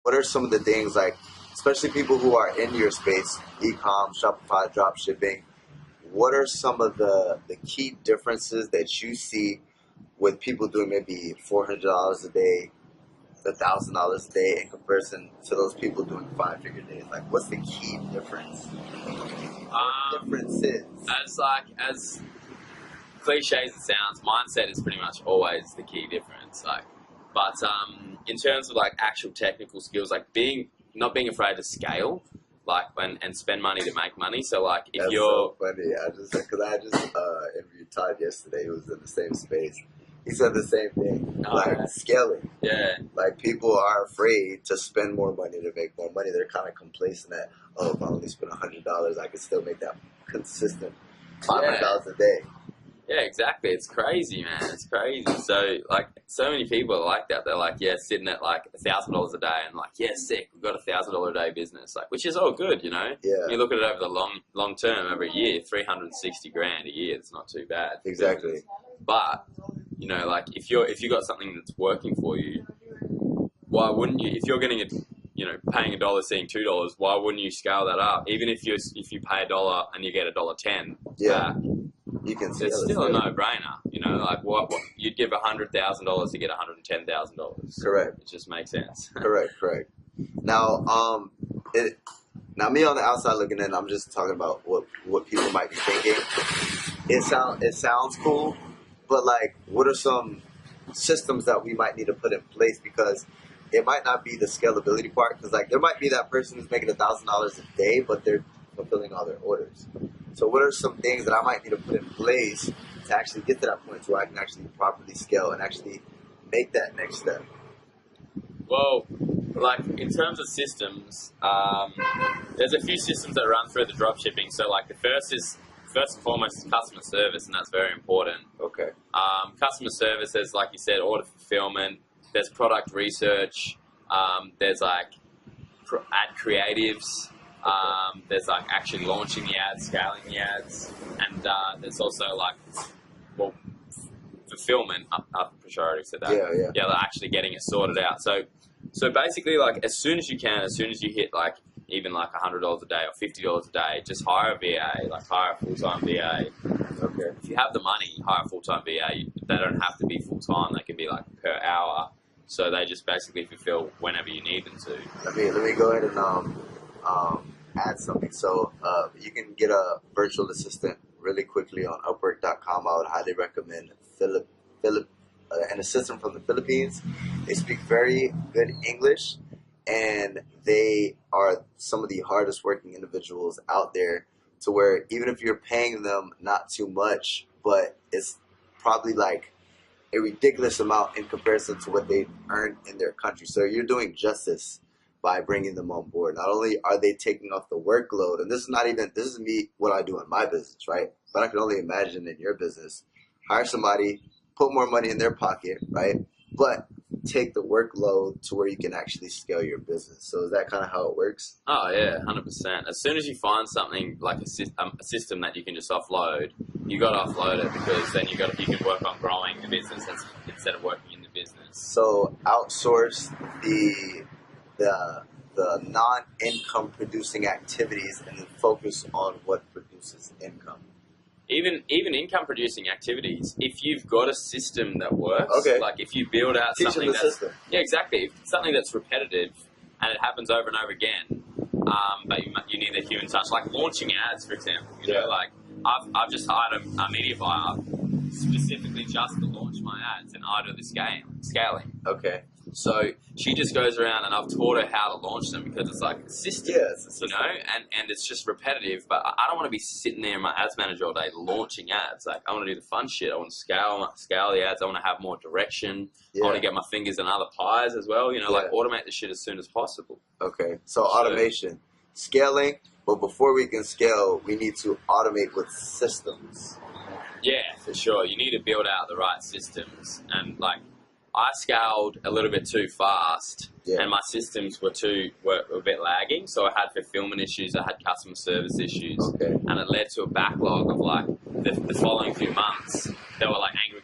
what are some of the things, like, especially people who are in your space, e-com, Shopify, dropshipping, what are some of the key differences that you see with people doing maybe $400 a day, $1,000 a day in comparison to those people doing 5-figure days? Like, what's the key difference? Differences. As cliche as it sounds, mindset is pretty much always the key difference. But in terms of like actual technical skills, like not being afraid to scale, like and spend money to make money. So like if That's you're so funny. I just interviewed Todd yesterday, who was in the same space. He said the same thing, scaling. Yeah. Like, people are afraid to spend more money to make more money. They're kind of complacent that, if I only spend $100, I can still make that consistent $500 a day. Yeah, exactly. It's crazy, man. It's crazy. So, like, so many people are like that. They're like, yeah, sitting at like $1,000 a day, and like, yeah, sick. We've got $1,000 a day business, like, which is all good, you know. Yeah. You look at it over the long term, over a year, $360,000 a year. It's not too bad. Exactly. But you know, like if you got something that's working for you, why wouldn't you? If you're getting paying $1, seeing $2, why wouldn't you scale that up? Even if you pay $1 and you get $1.10, yeah, you can. It's still a no-brainer. You know, like what you'd give $100,000 to get $110,000. Correct. It just makes sense. Correct. Now, now me on the outside looking in, I'm just talking about what people might be thinking. It sounds cool. But, like, what are some systems that we might need to put in place? Because it might not be the scalability part. Because, like, there might be that person who's making $1,000 a day, but they're fulfilling all their orders. So what are some things that I might need to put in place to actually get to that point where I can actually properly scale and actually make that next step? Well, like, in terms of systems, there's a few systems that run through the dropshipping. So, like, the first and foremost is customer service, and that's very important. Okay. Customer service, there's, like you said, order fulfillment, there's product research, there's like ad creatives, there's like actually launching the ads, scaling the ads, and there's also like, fulfillment. I'm sure I already said that. Yeah, like actually getting it sorted out. So basically, like, as soon as you hit like even like $100 a day or $50 a day, just hire a VA, like hire a full-time VA. Okay. If you have the money, hire a full-time VA. They don't have to be full-time. They can be like per hour. So they just basically fulfill whenever you need them to. Let me go ahead and add something. So you can get a virtual assistant really quickly on Upwork.com. I would highly recommend an assistant from the Philippines. They speak very good English, and they are some of the hardest working individuals out there, to where even if you're paying them not too much, but it's probably like a ridiculous amount in comparison to what they earn in their country. So you're doing justice by bringing them on board. Not only are they taking off the workload, and this is me, what I do in my business, right? But I can only imagine in your business, hire somebody, put more money in their pocket, right? But take the workload to where you can actually scale your business. So is that kind of how it works? Oh yeah, 100%. As soon as you find something like a system that you can just offload, you got to offload it, because then you can work on growing the business instead of working in the business. So outsource the non-income producing activities and then focus on what produces income. Even income producing activities, if you've got a system that works, okay, like if you build out teach something them the system. Yeah, exactly. If it's something that's repetitive and it happens over and over again, but you need a human touch, like launching ads, for example. You know, like I've just hired a media buyer specifically just to launch my ads, and I do the scaling. Okay. So she just goes around, and I've taught her how to launch them, because it's like a system, you know, and it's just repetitive. But I don't want to be sitting there in my ads manager all day launching ads. Like, I want to do the fun shit. I want to scale the ads. I want to have more direction. I want to get my fingers in other pies as well. You know, like automate the shit as soon as possible. Okay, so automation, scaling. But before we can scale, we need to automate with systems. Yeah, for sure. You need to build out the right systems, and like, I scaled a little bit too fast, and my systems were a bit lagging. So I had fulfillment issues, I had customer service issues, and it led to a backlog of like the following few months. There were like angry